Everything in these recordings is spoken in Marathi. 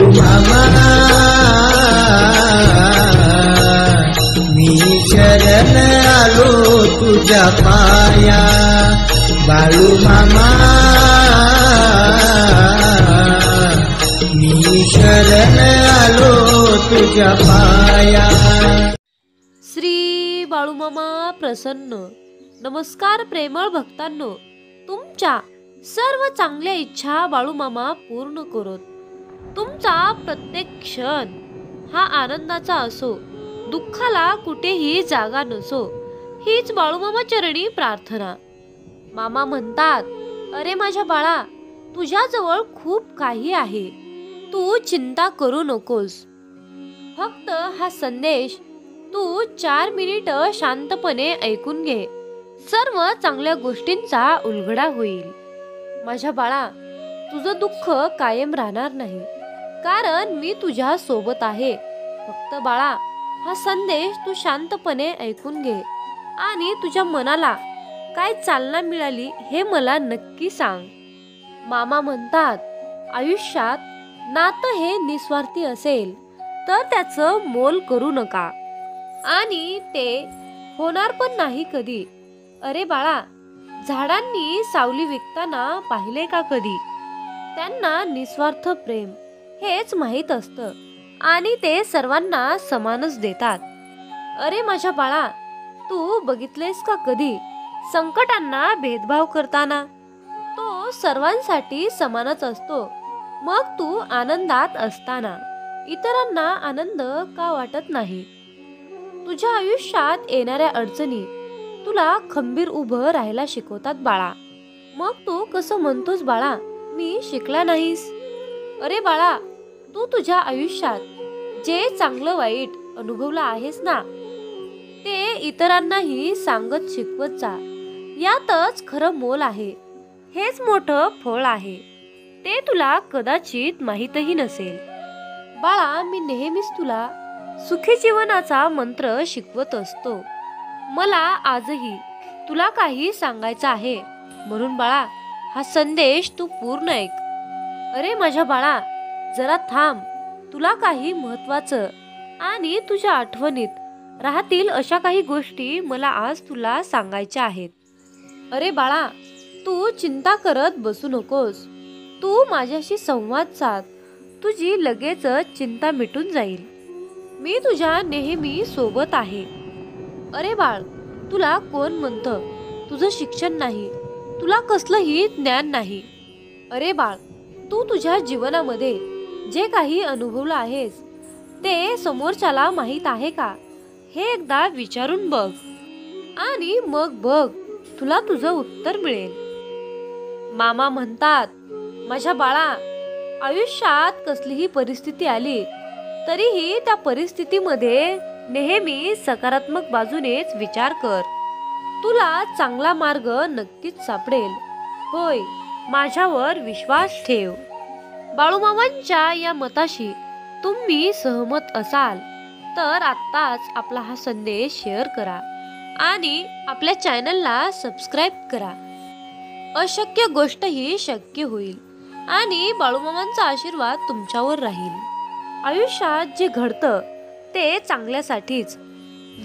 मामा मी शरण आलो तुझ्या पाया, बाळू मामा मी शरण आलो तुझ्या पाया। श्री बाळूमामा प्रसन्न। नमस्कार प्रेमळ भक्तांनो, तुमच्या सर्व चांगल्या इच्छा बाळूमामा पूर्ण करोत। तुमचा प्रत्येक क्षण हा आनंदाचा असो, दुःखाला कुठेही जागा नसो, हीच बाळूमामा चरणी प्रार्थना। मामा म्हणतात, अरे माझ्या बाळा, तुझ्याजवळ खूप काही आहे, तू चिंता करू नकोस। फक्त हा संदेश तू 4 मिनिट शांतपणे ऐकून घे, सर्व चांगल्या गोष्टींचा उलगडा होईल। माझ्या बाळा, तुझं दुःख कायम राहणार नाही, कारण मी तुझ्या सोबत आहे। फक्त बाळा, हा संदेश तू शांतपणे ऐकून घे आणि तुझ्या मनाला काय चालना मिळाली हे मला नक्की सांग। मामा म्हणतात, आयुष्यात नातं हे निस्वार्थी असेल तर त्याचं मोल करू नका, आणि ते होणार पण नाही कधी। अरे बाळा, झाडांनी सावली विकताना पाहिले का कधी? त्यांना निस्वार्थ प्रेम हेच माहीत असतं आणि ते सर्वांना समानच देतात। अरे माझ्या बाळा, तू बघितलेस का कधी संकटांना भेदभाव करताना? तो सर्वांसाठी समानच असतो। मग तू आनंदात असताना इतरांना आनंद का वाटत नाही? तुझ्या आयुष्यात येणाऱ्या अडचणी तुला खंबीर उभं राहायला शिकवतात बाळा। मग तू कसं म्हणतोस बाळा, मी शिकला नाहीस? अरे बाळा, तू तुझ्या आयुष्यात जे चांगलं वाईट अनुभवलं आहेस ना, ते इतरांनाही सांगत शिकवत जा। यातच खरं मोल आहे, हेच मोठं फळ आहे। ते तुला कदाचित माहीतही नसेल। बाळा, मी नेहमीच तुला सुखी जीवनाचा मंत्र शिकवत असतो। मला आजही तुला काही सांगायचं आहे, म्हणून बाळा, हा संदेश तू पूर्ण ऐक। अरे माझ्या बाळा, जरा थांब, तुला काही महत्वाचं आणि तुझ्या आठवणीत राहतील अशा काही गोष्टी मला आज तुला सांगायच्या आहेत। अरे बाळा, तू चिंता करत बसू नकोस, तू माझ्याशी संवाद साध, तुझी लगेचच चिंता मिटून जाईल। मी तुझ्या नेहमी सोबत आहे। अरे बाळ, तुला कोण म्हणतं तुझं शिक्षण नाही, तुला कसलंही ज्ञान नाही? अरे बाळ, तू तुझ्या जीवनामध्ये जे काही अनुभवलं आहेस ते समोरच्याला माहीत आहे का, हे एकदा विचारून बघ, आणि मग बघ तुला तुझं उत्तर मिळेल। मामा म्हणतात, माझ्या बाळा, आयुष्यात कसलीही परिस्थिती आली तरीही त्या परिस्थितीमध्ये नेहमी सकारात्मक बाजूनेच विचार कर, तुला चांगला मार्ग नक्कीच सापडेल। होय, माझ्यावर विश्वास ठेव। बाळूमामांच्या या मताशी तुम्ही सहमत असाल तर आत्ताच आपला हा संदेश शेअर करा आणि आपल्या चॅनलला सबस्क्राईब करा। अशक्य गोष्टही शक्य होईल आणि बाळूमामांचा आशीर्वाद तुमच्यावर राहील। आयुष्यात जे घडतं ते चांगल्यासाठीच।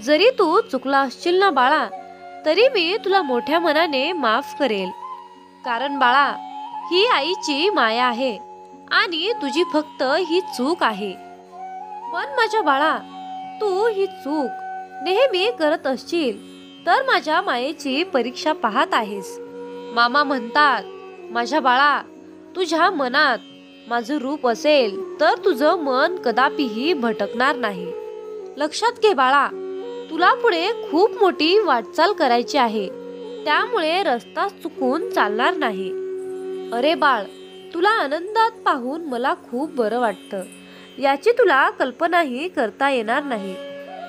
जरी तू चुकला असशील ना बाळा, तरी मी तुला मोठ्या मनाने माफ करेल, कारण बाळा, ही आईची माया आहे आणि तुझी फक्त ही चूक आहे। पण माझ्या बाळा, तू ही चूक नेहमी करत असशील तर माझ्या मायेची परीक्षा पाहत आहेस। मामा म्हणतात, माझ्या बाळा, तुझ्या मनात माझं रूप असेल तर तुझं मन कदापिही भटकणार नाही। लक्षात घे बाळा, तुला पुढे खूप मोठी वाटचाल करायची आहे, त्यामुळे रस्ता चुकून चालणार नाही। अरे बाळ, तुला आनंदात पाहून मला खूप बरं वाटतं, याची तुला कल्पनाही करता येणार नाही।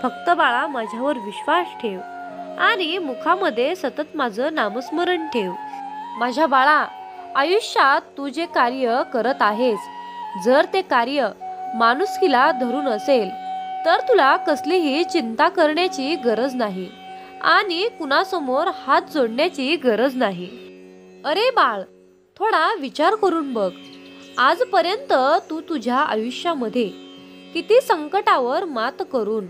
फक्त बाळा, माझ्यावर विश्वास ठेव आणि मुखामध्ये सतत माझं नामस्मरण ठेव। माझ्या बाळा, आयुष्यात तू जे कार्य करत आहेस, जर ते कार्य माणुसकीला धरून असेल तर तुला कसलीही चिंता करण्याची गरज नाही आणि कुणासमोर हात जोडण्याची गरज नाही। अरे बाळ, थोडा विचार करून बघ, आजपर्यंत तू तुझ्या आयुष्यामध्ये किती संकटावर मात करून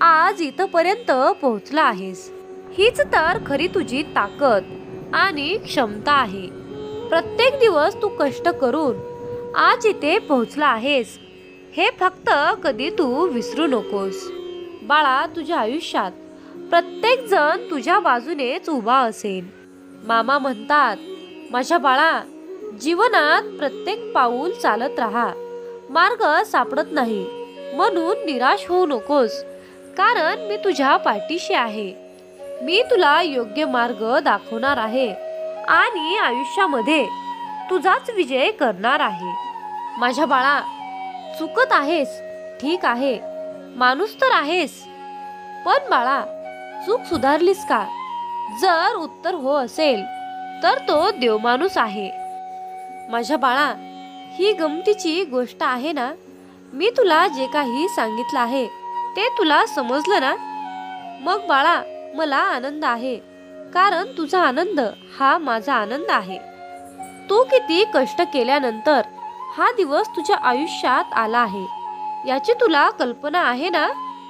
आज इथपर्यंत पोहोचला आहेस. हीच तर खरी तुझी ताकद आणि क्षमता आहे. प्रत्येक दिवस तू कष्ट करून आज इथे पोहोचला आहेस, हे फक्त कधी तू विसरू नकोस. बाळा, तुझ्या आयुष्यात प्रत्येक जण तुझ्या बाजूनेच उभा असेल. मामा म्हणतात, माझ्या बाळा, जीवनात प्रत्येक पाऊल चालत राहा. मार्ग सापडत नाही म्हणून निराश होऊ नकोस, कारण मी तुझ्या पाठीशी आहे. मी तुला योग्य मार्ग दाखवणार आहे आणि आयुष्यामध्ये तुझाच विजय करणार आहे. माझ्या बाळा, चुकत आहेस, ठीक आहे, माणूस तर आहेस, पण बाळा, चूक सुधारलीस का? जर उत्तर हो असेल तर तो देवमाणूस आहे. माझ्या बाळा, ही गमतीची गोष्ट आहे ना? मी तुला जे काही सांगितलं आहे ते तुला समजलं ना? मग बाळा, मला आनंद आहे, कारण तुझा आनंद हा माझा आनंद आहे. तू किती कष्ट केल्यानंतर हा दिवस तुझ्या आयुष्यात आला आहे याची तुला कल्पना आहे ना?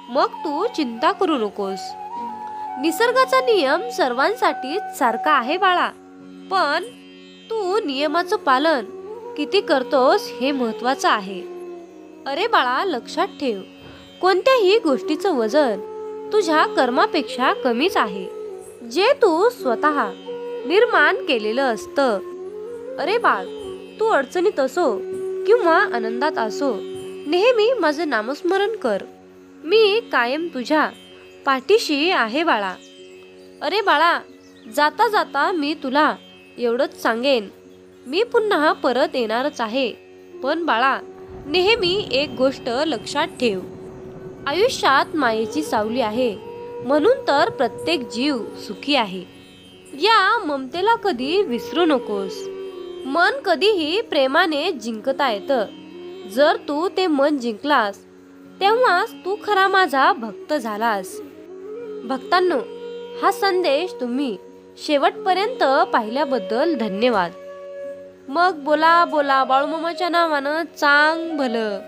मग तू चिंता करू नकोस. निसर्गाचा नियम सर्वांसाठीच सारखा आहे बाळा, पण तू नियमाचं पालन किती करतोस हे महत्वाचं आहे. अरे बाळा, लक्षात ठेव, कोणत्याही गोष्टीचं वजन तुझ्या कर्मापेक्षा कमीच आहे, जे तू स्वतः निर्माण केलेलं असतं. अरे बाळ, तू अडचणीत असो किंवा आनंदात असो, नेहमी माझं नामस्मरण कर. मी कायम तुझ्या पाठीशी आहे बाळा. अरे बाळा, जाता जाता मी तुला एवढंच सांगेन, मी पुन्हा परत येणारच आहे. पण बाळा, नेहमी एक गोष्ट लक्षात ठेव, आयुष्यात मायेची सावली आहे म्हणून तर प्रत्येक जीव सुखी आहे. या ममतेला कधी विसरू नकोस. मन कधीही प्रेमाने जिंकता येतं. जर तू ते मन जिंकलास तेव्हाच तू खरा माझा भक्त झालास. भक्तांनो, हा संदेश तुम्ही शेवटपर्यंत पाहिल्याबद्दल धन्यवाद. मग बोला बोला बाळूमामाच्या नावानं चांग भलं.